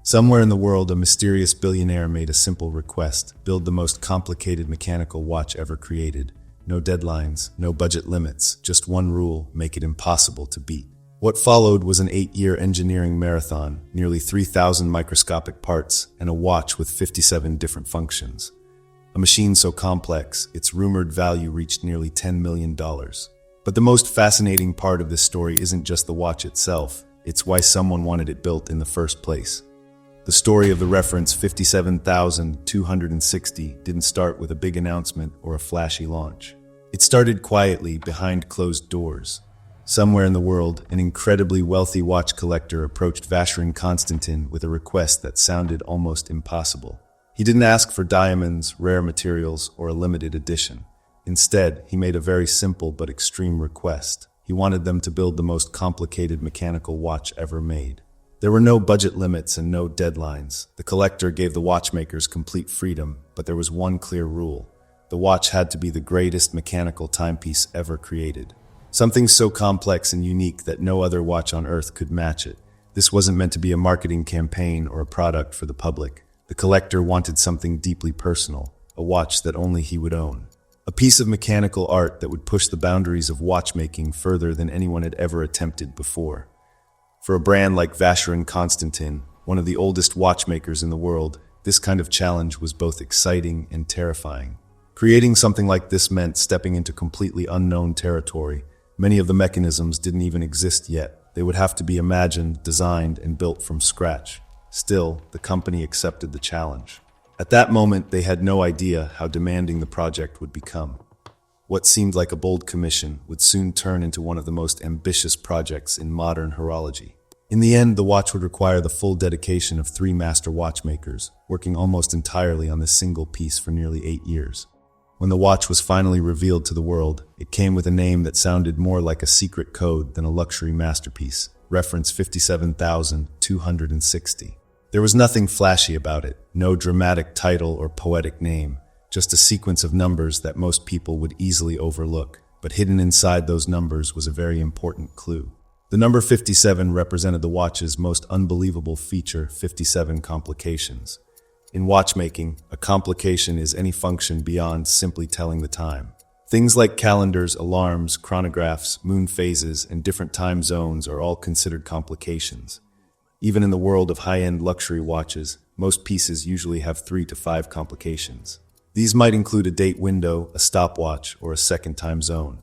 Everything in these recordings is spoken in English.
Somewhere in the world, a mysterious billionaire made a simple request: build the most complicated mechanical watch ever created. No deadlines, no budget limits, just one rule: make it impossible to beat. What followed was an 8-year engineering marathon, nearly 3,000 microscopic parts, and a watch with 57 different functions. A machine so complex, its rumored value reached nearly $10 million. But the most fascinating part of this story isn't just the watch itself, it's why someone wanted it built in the first place. The story of the reference 57,260 didn't start with a big announcement or a flashy launch. It started quietly behind closed doors. Somewhere in the world, an incredibly wealthy watch collector approached Vacheron Constantin with a request that sounded almost impossible. He didn't ask for diamonds, rare materials, or a limited edition. Instead, he made a very simple but extreme request. He wanted them to build the most complicated mechanical watch ever made. There were no budget limits and no deadlines. The collector gave the watchmakers complete freedom, but there was one clear rule: the watch had to be the greatest mechanical timepiece ever created. Something so complex and unique that no other watch on Earth could match it. This wasn't meant to be a marketing campaign or a product for the public. The collector wanted something deeply personal, a watch that only he would own. A piece of mechanical art that would push the boundaries of watchmaking further than anyone had ever attempted before. For a brand like Vacheron Constantin, one of the oldest watchmakers in the world, this kind of challenge was both exciting and terrifying. Creating something like this meant stepping into completely unknown territory. Many of the mechanisms didn't even exist yet. They would have to be imagined, designed, and built from scratch. Still, the company accepted the challenge. At that moment, they had no idea how demanding the project would become. What seemed like a bold commission would soon turn into one of the most ambitious projects in modern horology. In the end, the watch would require the full dedication of 3 master watchmakers, working almost entirely on this single piece for nearly 8 years. When the watch was finally revealed to the world, it came with a name that sounded more like a secret code than a luxury masterpiece: reference 57,260. There was nothing flashy about it, no dramatic title or poetic name, just a sequence of numbers that most people would easily overlook. But hidden inside those numbers was a very important clue. The number 57 represented the watch's most unbelievable feature: 57 complications. In watchmaking, a complication is any function beyond simply telling the time. Things like calendars, alarms, chronographs, moon phases, and different time zones are all considered complications. Even in the world of high-end luxury watches, most pieces usually have 3 to 5 complications. These might include a date window, a stopwatch, or a second time zone.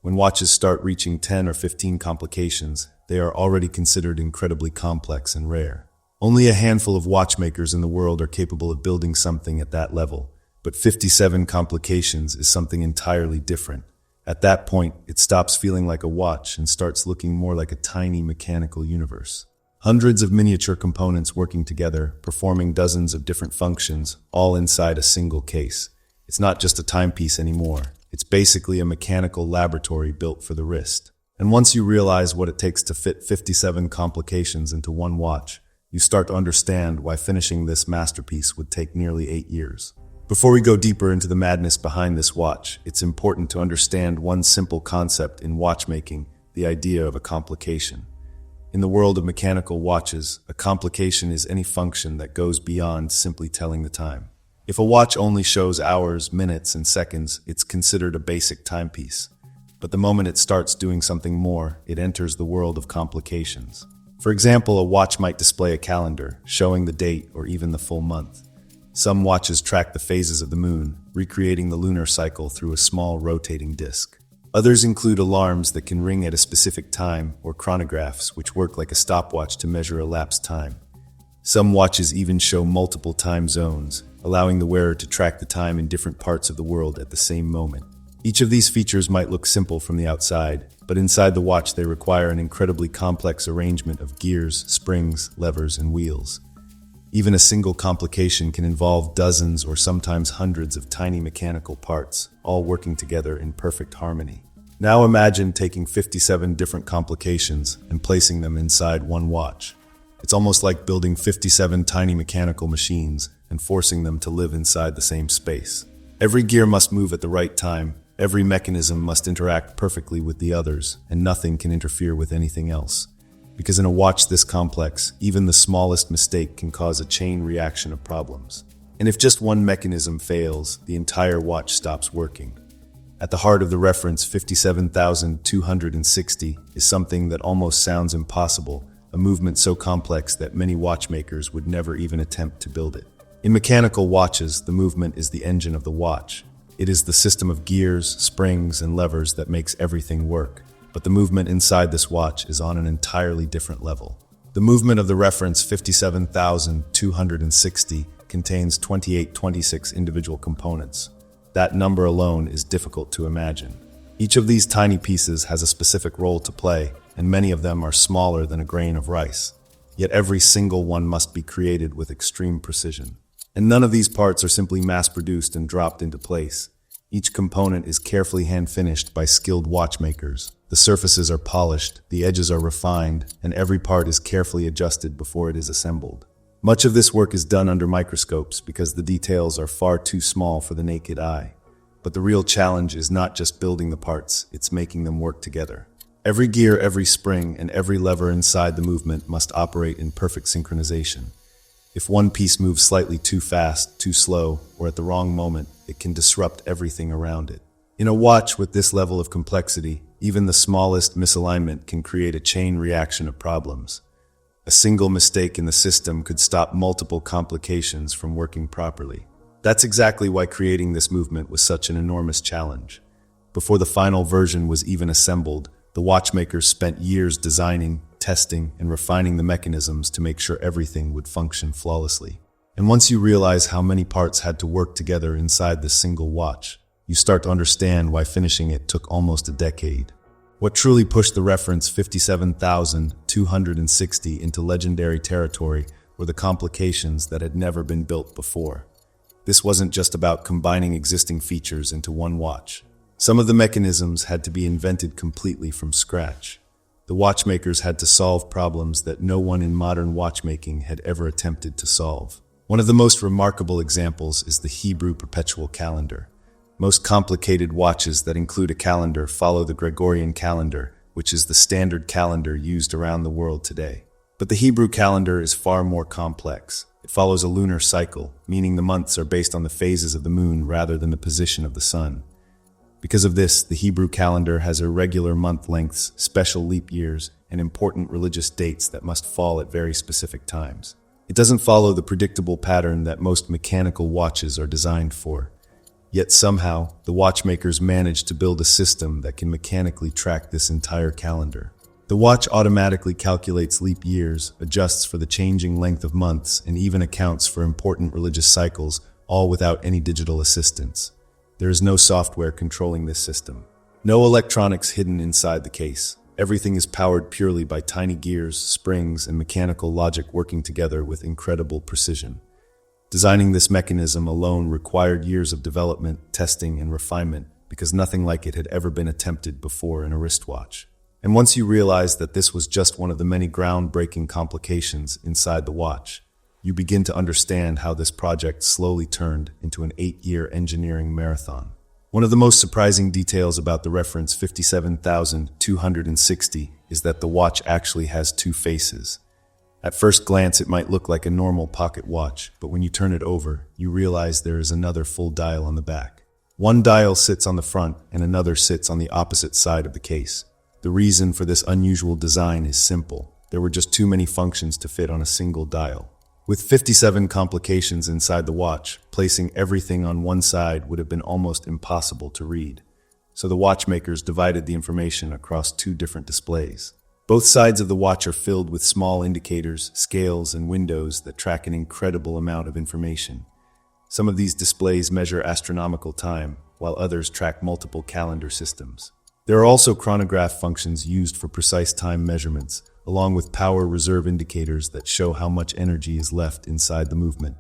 When watches start reaching 10 or 15 complications, they are already considered incredibly complex and rare. Only a handful of watchmakers in the world are capable of building something at that level, but 57 complications is something entirely different. At that point, it stops feeling like a watch and starts looking more like a tiny mechanical universe. Hundreds of miniature components working together, performing dozens of different functions, all inside a single case. It's not just a timepiece anymore. It's basically a mechanical laboratory built for the wrist. And once you realize what it takes to fit 57 complications into one watch, you start to understand why finishing this masterpiece would take nearly 8 years. Before we go deeper into the madness behind this watch, it's important to understand one simple concept in watchmaking: the idea of a complication. In the world of mechanical watches, a complication is any function that goes beyond simply telling the time. If a watch only shows hours, minutes, and seconds, it's considered a basic timepiece. But the moment it starts doing something more, it enters the world of complications. For example, a watch might display a calendar, showing the date or even the full month. Some watches track the phases of the moon, recreating the lunar cycle through a small rotating disc. Others include alarms that can ring at a specific time, or chronographs, which work like a stopwatch to measure elapsed time. Some watches even show multiple time zones, allowing the wearer to track the time in different parts of the world at the same moment. Each of these features might look simple from the outside, but inside the watch they require an incredibly complex arrangement of gears, springs, levers, and wheels. Even a single complication can involve dozens or sometimes hundreds of tiny mechanical parts, all working together in perfect harmony. Now imagine taking 57 different complications and placing them inside one watch. It's almost like building 57 tiny mechanical machines and forcing them to live inside the same space. Every gear must move at the right time, every mechanism must interact perfectly with the others, and nothing can interfere with anything else. because in a watch this complex, even the smallest mistake can cause a chain reaction of problems. And if just one mechanism fails, the entire watch stops working. At the heart of the reference 57,260 is something that almost sounds impossible, a movement so complex that many watchmakers would never even attempt to build it. In mechanical watches, the movement is the engine of the watch. It is the system of gears, springs, and levers that makes everything work. But the movement inside this watch is on an entirely different level. The movement of the reference 57,260 contains 2826 individual components. That number alone is difficult to imagine. Each of these tiny pieces has a specific role to play, and many of them are smaller than a grain of rice. Yet every single one must be created with extreme precision. And none of these parts are simply mass-produced and dropped into place. Each component is carefully hand-finished by skilled watchmakers. The surfaces are polished, the edges are refined, and every part is carefully adjusted before it is assembled. Much of this work is done under microscopes because the details are far too small for the naked eye. But the real challenge is not just building the parts, it's making them work together. Every gear, every spring, and every lever inside the movement must operate in perfect synchronization. If one piece moves slightly too fast, too slow, or at the wrong moment, it can disrupt everything around it. In a watch with this level of complexity, even the smallest misalignment can create a chain reaction of problems. A single mistake in the system could stop multiple complications from working properly. That's exactly why creating this movement was such an enormous challenge. Before the final version was even assembled, the watchmakers spent years designing, testing, and refining the mechanisms to make sure everything would function flawlessly. And once you realize how many parts had to work together inside this single watch, you start to understand why finishing it took almost a decade. What truly pushed the reference 57,260 into legendary territory were the complications that had never been built before. This wasn't just about combining existing features into one watch. Some of the mechanisms had to be invented completely from scratch. The watchmakers had to solve problems that no one in modern watchmaking had ever attempted to solve. One of the most remarkable examples is the Hebrew perpetual calendar. Most complicated watches that include a calendar follow the Gregorian calendar, which is the standard calendar used around the world today. But the Hebrew calendar is far more complex. It follows a lunar cycle, meaning the months are based on the phases of the moon rather than the position of the sun. Because of this, the Hebrew calendar has irregular month lengths, special leap years, and important religious dates that must fall at very specific times. It doesn't follow the predictable pattern that most mechanical watches are designed for. Yet somehow, the watchmakers managed to build a system that can mechanically track this entire calendar. The watch automatically calculates leap years, adjusts for the changing length of months, and even accounts for important religious cycles, all without any digital assistance. There is no software controlling this system. No electronics hidden inside the case. Everything is powered purely by tiny gears, springs, and mechanical logic working together with incredible precision. Designing this mechanism alone required years of development, testing, and refinement because nothing like it had ever been attempted before in a wristwatch. And once you realize that this was just one of the many groundbreaking complications inside the watch, you begin to understand how this project slowly turned into an 8-year engineering marathon. One of the most surprising details about the reference 57,260 is that the watch actually has two faces. At first glance, it might look like a normal pocket watch, but when you turn it over, you realize there is another full dial on the back. One dial sits on the front and another sits on the opposite side of the case. The reason for this unusual design is simple. There were just too many functions to fit on a single dial. With 57 complications inside the watch, placing everything on one side would have been almost impossible to read. So the watchmakers divided the information across two different displays. Both sides of the watch are filled with small indicators, scales, and windows that track an incredible amount of information. Some of these displays measure astronomical time, while others track multiple calendar systems. There are also chronograph functions used for precise time measurements, along with power reserve indicators that show how much energy is left inside the movement.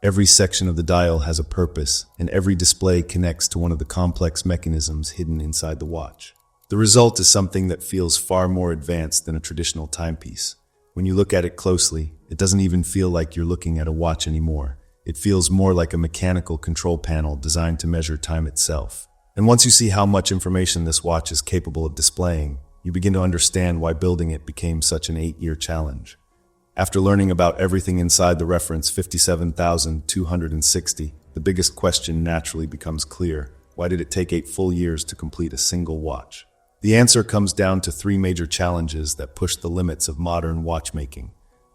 Every section of the dial has a purpose, and every display connects to one of the complex mechanisms hidden inside the watch. The result is something that feels far more advanced than a traditional timepiece. When you look at it closely, it doesn't even feel like you're looking at a watch anymore. It feels more like a mechanical control panel designed to measure time itself. And once you see how much information this watch is capable of displaying, you begin to understand why building it became such an 8-year challenge. After learning about everything inside the reference 57,260, the biggest question naturally becomes clear. Why did it take 8 full years to complete a single watch? The answer comes down to 3 major challenges that pushed the limits of modern watchmaking.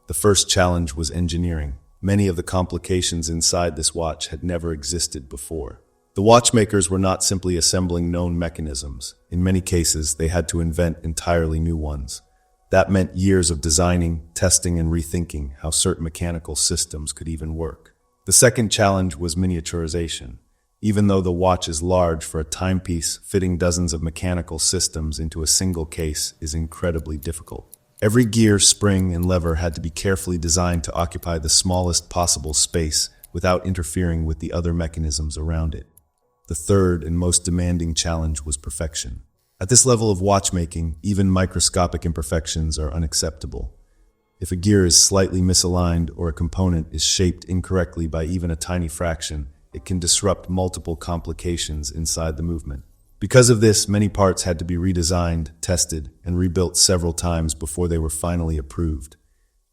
The first challenge was engineering. Many of the complications inside this watch had never existed before. The watchmakers were not simply assembling known mechanisms. In many cases, they had to invent entirely new ones. That meant years of designing, testing, and rethinking how certain mechanical systems could even work. The second challenge was miniaturization. Even though the watch is large for a timepiece, fitting dozens of mechanical systems into a single case is incredibly difficult. Every gear, spring, and lever had to be carefully designed to occupy the smallest possible space without interfering with the other mechanisms around it. The third and most demanding challenge was perfection. At this level of watchmaking, even microscopic imperfections are unacceptable. If a gear is slightly misaligned or a component is shaped incorrectly by even a tiny fraction, it can disrupt multiple complications inside the movement. Because of this, many parts had to be redesigned, tested, and rebuilt several times before they were finally approved.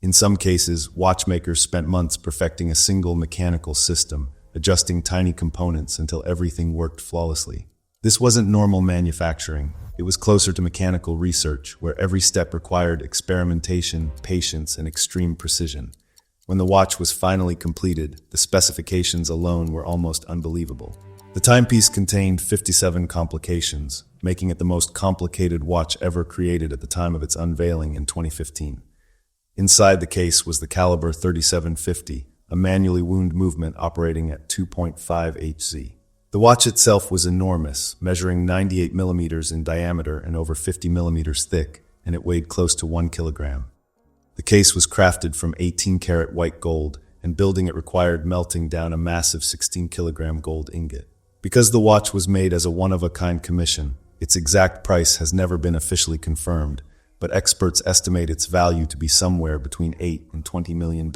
In some cases, watchmakers spent months perfecting a single mechanical system, adjusting tiny components until everything worked flawlessly. This wasn't normal manufacturing. It was closer to mechanical research, where every step required experimentation, patience, and extreme precision. When the watch was finally completed, the specifications alone were almost unbelievable. The timepiece contained 57 complications, making it the most complicated watch ever created at the time of its unveiling in 2015. Inside the case was the caliber 3750, a manually wound movement operating at 2.5 Hz. The watch itself was enormous, measuring 98 millimeters in diameter and over 50 millimeters thick, and it weighed close to 1 kilogram. The case was crafted from 18-karat white gold, and building it required melting down a massive 16-kilogram gold ingot. Because the watch was made as a one-of-a-kind commission, its exact price has never been officially confirmed, but experts estimate its value to be somewhere between $8 and $20 million.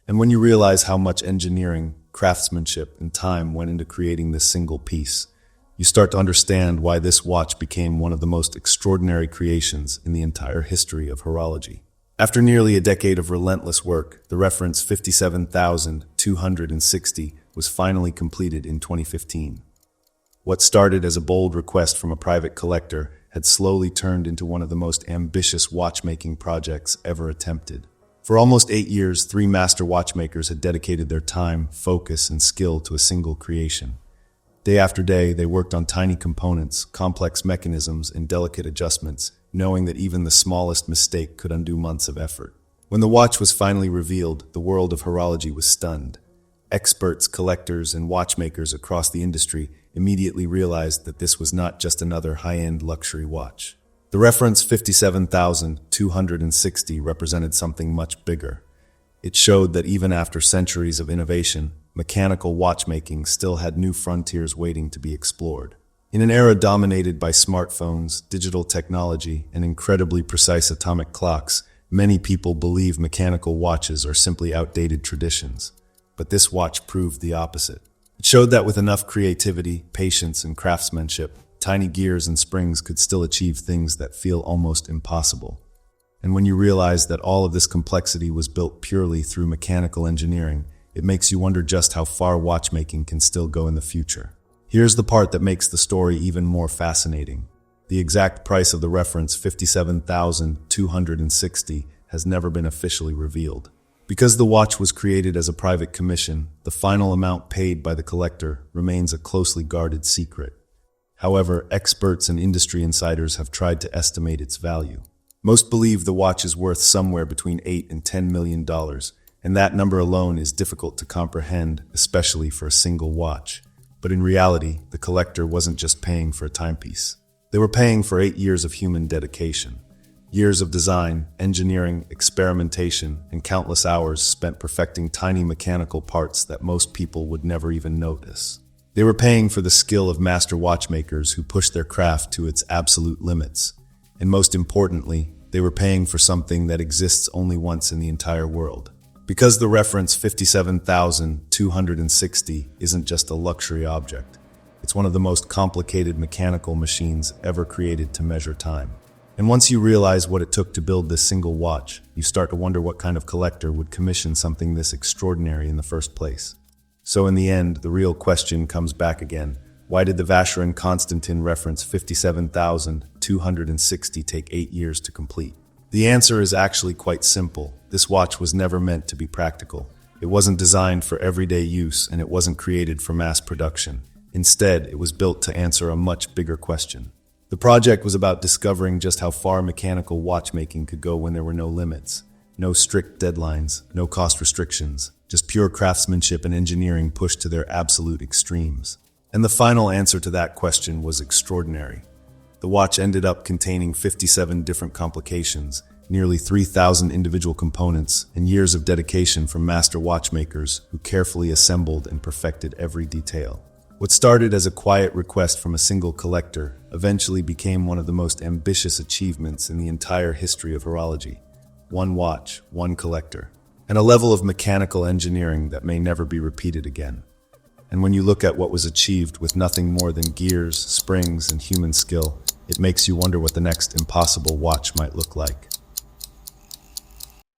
And when you realize how much engineering, craftsmanship, and time went into creating this single piece, you start to understand why this watch became one of the most extraordinary creations in the entire history of horology. After nearly a decade of relentless work, the reference 57,260 was finally completed in 2015. What started as a bold request from a private collector had slowly turned into one of the most ambitious watchmaking projects ever attempted. For almost 8 years, 3 master watchmakers had dedicated their time, focus, and skill to a single creation. Day after day, they worked on tiny components, complex mechanisms, and delicate adjustments, knowing that even the smallest mistake could undo months of effort. When the watch was finally revealed, the world of horology was stunned. Experts, collectors, and watchmakers across the industry immediately realized that this was not just another high-end luxury watch. The reference 57,260 represented something much bigger. It showed that even after centuries of innovation, mechanical watchmaking still had new frontiers waiting to be explored. In an era dominated by smartphones, digital technology, and incredibly precise atomic clocks, many people believe mechanical watches are simply outdated traditions. But this watch proved the opposite. It showed that with enough creativity, patience, and craftsmanship, tiny gears and springs could still achieve things that feel almost impossible. And when you realize that all of this complexity was built purely through mechanical engineering, it makes you wonder just how far watchmaking can still go in the future. Here's the part that makes the story even more fascinating. The exact price of the reference 57,260 has never been officially revealed. Because the watch was created as a private commission, the final amount paid by the collector remains a closely guarded secret. However, experts and industry insiders have tried to estimate its value. Most believe the watch is worth somewhere between $8 and $10 million, and that number alone is difficult to comprehend, especially for a single watch. But in reality, the collector wasn't just paying for a timepiece. They were paying for 8 years of human dedication. Years of design, engineering, experimentation, and countless hours spent perfecting tiny mechanical parts that most people would never even notice. They were paying for the skill of master watchmakers who pushed their craft to its absolute limits. And most importantly, they were paying for something that exists only once in the entire world. Because the reference 57,260 isn't just a luxury object. It's one of the most complicated mechanical machines ever created to measure time. And once you realize what it took to build this single watch, you start to wonder what kind of collector would commission something this extraordinary in the first place. So in the end, the real question comes back again. Why did the Vacheron Constantin reference 57,260 take 8 years to complete? The answer is actually quite simple. This watch was never meant to be practical. It wasn't designed for everyday use, and it wasn't created for mass production. Instead, it was built to answer a much bigger question. The project was about discovering just how far mechanical watchmaking could go when there were no limits. No strict deadlines, no cost restrictions, just pure craftsmanship and engineering pushed to their absolute extremes. And the final answer to that question was extraordinary. The watch ended up containing 57 different complications, nearly 3,000 individual components, and years of dedication from master watchmakers who carefully assembled and perfected every detail. What started as a quiet request from a single collector eventually became one of the most ambitious achievements in the entire history of horology. One watch, one collector, and a level of mechanical engineering that may never be repeated again. And when you look at what was achieved with nothing more than gears, springs, and human skill, it makes you wonder what the next impossible watch might look like.